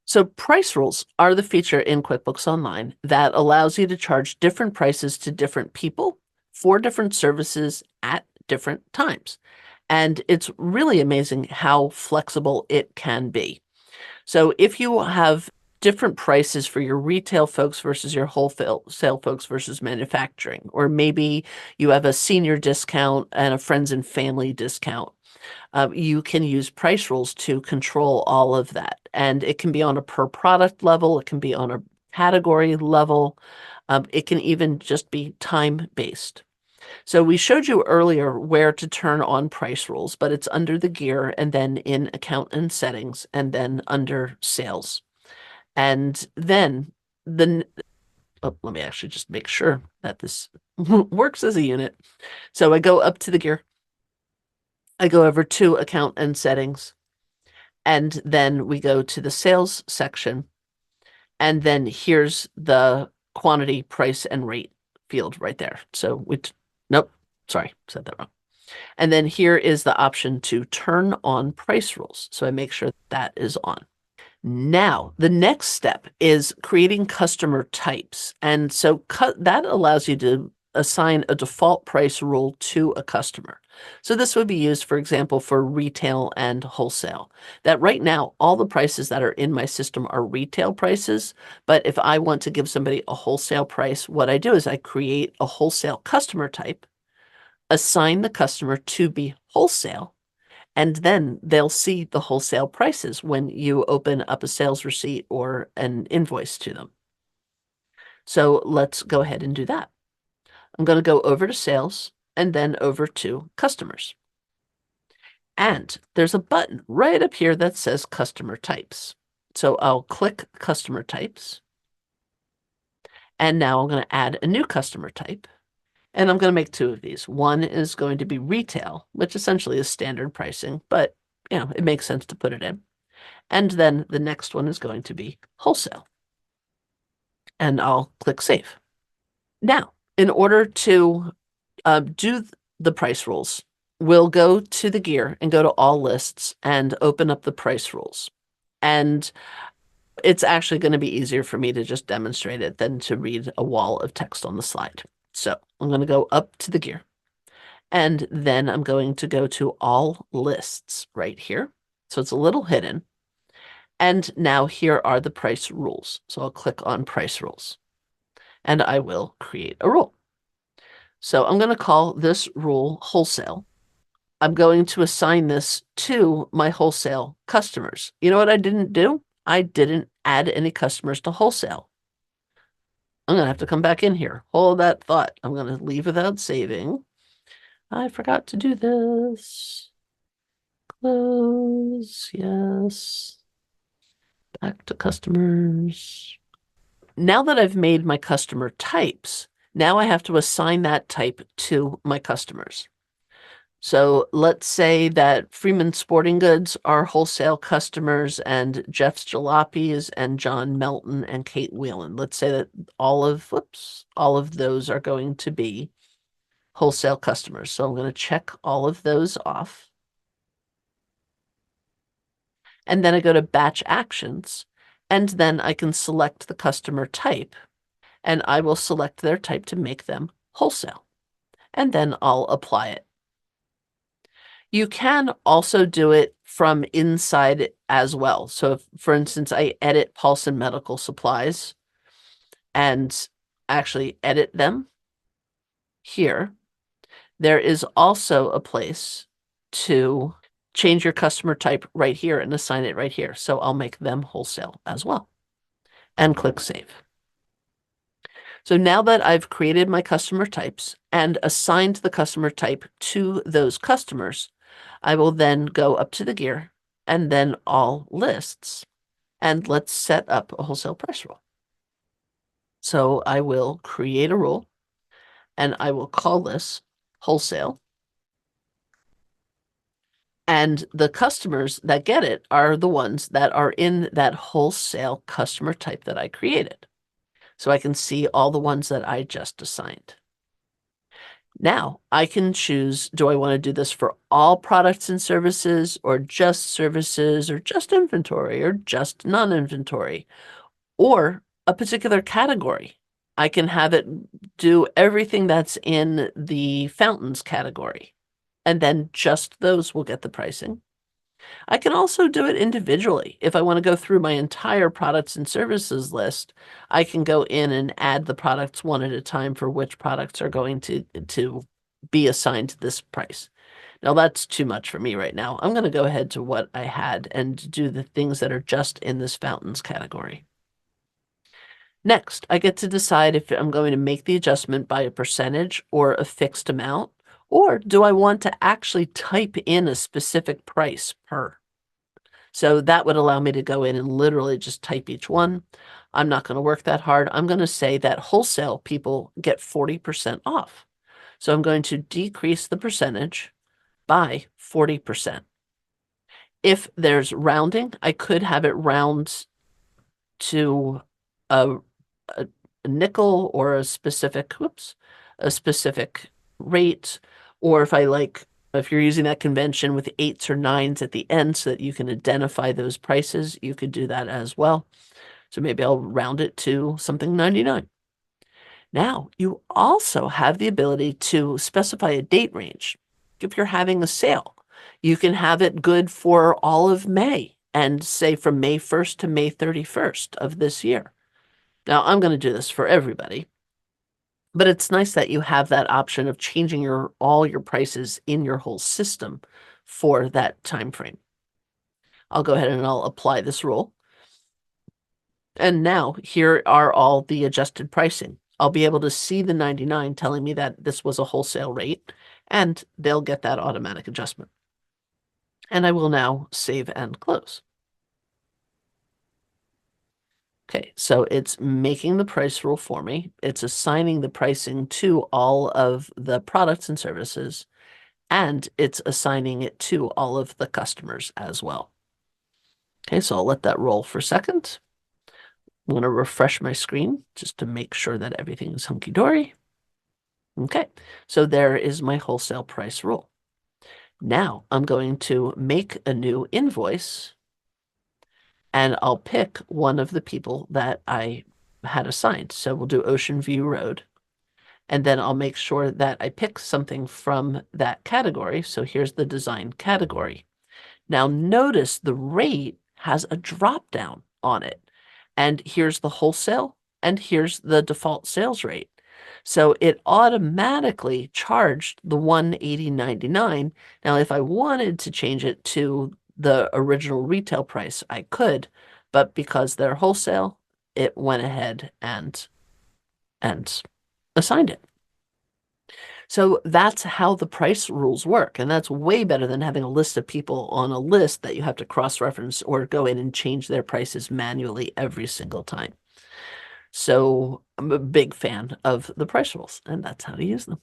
So price rules are the feature in QuickBooks Online that allows you to charge different prices to different people for different services at different times. And it's really amazing how flexible it can be. So if you have different prices for your retail folks versus your wholesale folks versus manufacturing, or maybe you have a senior discount and a friends and family discount, you can use price rules to control all of that. And it can be on a per product level, it can be on a category level, it can even just be time-based. So we showed you earlier where to turn on price rules, but it's under the gear and then in account and settings and then under sales. And then let me actually just make sure that this works as a unit. So I go up to the gear, I go over to account and settings, and then we go to the sales section. And then here's the quantity, price, and rate field right there. So nope, sorry, said that wrong. And then here is the option to turn on price rules. So I make sure that is on. Now, the next step is creating customer types. And so that allows you to assign a default price rule to a customer. So this would be used, for example, for retail and wholesale. That right now, all the prices that are in my system are retail prices. But if I want to give somebody a wholesale price, what I do is I create a wholesale customer type, assign the customer to be wholesale, and then they'll see the wholesale prices when you open up a sales receipt or an invoice to them. So let's go ahead and do that. I'm going to go over to sales and then over to customers. And there's a button right up here that says customer types. So I'll click customer types. And now I'm going to add a new customer type. And I'm going to make two of these. One is going to be retail, which essentially is standard pricing, but it makes sense to put it in. And then the next one is going to be wholesale. And I'll click save. Now, in order to do the price rules, we'll go to the gear and go to all lists and open up the price rules. And it's actually going to be easier for me to just demonstrate it than to read a wall of text on the slide. So I'm going to go up to the gear, and then I'm going to go to all lists right here. So it's a little hidden. And now here are the price rules. So I'll click on price rules, and I will create a rule. So I'm going to call this rule wholesale. I'm going to assign this to my wholesale customers. You know what I didn't do? I didn't add any customers to wholesale. I'm going to have to come back in here. Hold that thought. I'm going to leave without saving. I forgot to do this. Close. Yes. Back to customers. Now that I've made my customer types, now I have to assign that type to my customers. So let's say that Freeman Sporting Goods are wholesale customers and Jeff's Jalopies and John Melton and Kate Whelan. Let's say that all of those are going to be wholesale customers. So I'm going to check all of those off. And then I go to batch actions, and then I can select the customer type, and I will select their type to make them wholesale. And then I'll apply it. You can also do it from inside as well. So if, for instance, I edit Paulson Medical Supplies and actually edit them here, there is also a place to change your customer type right here and assign it right here. So I'll make them wholesale as well and click save. So now that I've created my customer types and assigned the customer type to those customers, I will then go up to the gear and then all lists, and let's set up a wholesale price rule. So I will create a rule, and I will call this wholesale. And the customers that get it are the ones that are in that wholesale customer type that I created. So I can see all the ones that I just assigned. Now I can choose, do I want to do this for all products and services, or just inventory, or just non-inventory, or a particular category? I can have it do everything that's in the fountains category, and then just those will get the pricing. I can also do it individually. If I want to go through my entire products and services list, I can go in and add the products one at a time for which products are going to be assigned to this price. Now that's too much for me right now. I'm going to go ahead to what I had and do the things that are just in this fountains category. Next, I get to decide if I'm going to make the adjustment by a percentage or a fixed amount, or do I want to actually type in a specific price per? So that would allow me to go in and literally just type each one. I'm not going to work that hard. I'm going to say that wholesale people get 40% off. So I'm going to decrease the percentage by 40%. If there's rounding, I could have it round to a nickel or a specific rate, or if you're using that convention with 8s or 9s at the end so that you can identify those prices, you could do that as well. So maybe I'll round it to something 99. Now, you also have the ability to specify a date range. If you're having a sale, you can have it good for all of May and say from May 1st to May 31st of this year. Now, I'm going to do this for everybody, but it's nice that you have that option of changing all your prices in your whole system for that time frame. I'll go ahead and I'll apply this rule. And now here are all the adjusted pricing. I'll be able to see the 99 telling me that this was a wholesale rate, and they'll get that automatic adjustment. And I will now save and close. Okay, so it's making the price rule for me. It's assigning the pricing to all of the products and services, and it's assigning it to all of the customers as well. Okay, so I'll let that roll for a second. I'm going to refresh my screen just to make sure that everything is hunky-dory. Okay, so there is my wholesale price rule. Now I'm going to make a new invoice, and I'll pick one of the people that I had assigned. So we'll do Ocean View Road. And then I'll make sure that I pick something from that category. So here's the design category. Now notice the rate has a drop down on it. And here's the wholesale, and here's the default sales rate. So it automatically charged the $180.99. Now, if I wanted to change it to the original retail price, I could, but because they're wholesale, it went ahead and assigned it. So that's how the price rules work. And that's way better than having a list of people on a list that you have to cross-reference or go in and change their prices manually every single time. So I'm a big fan of the price rules, and that's how to use them.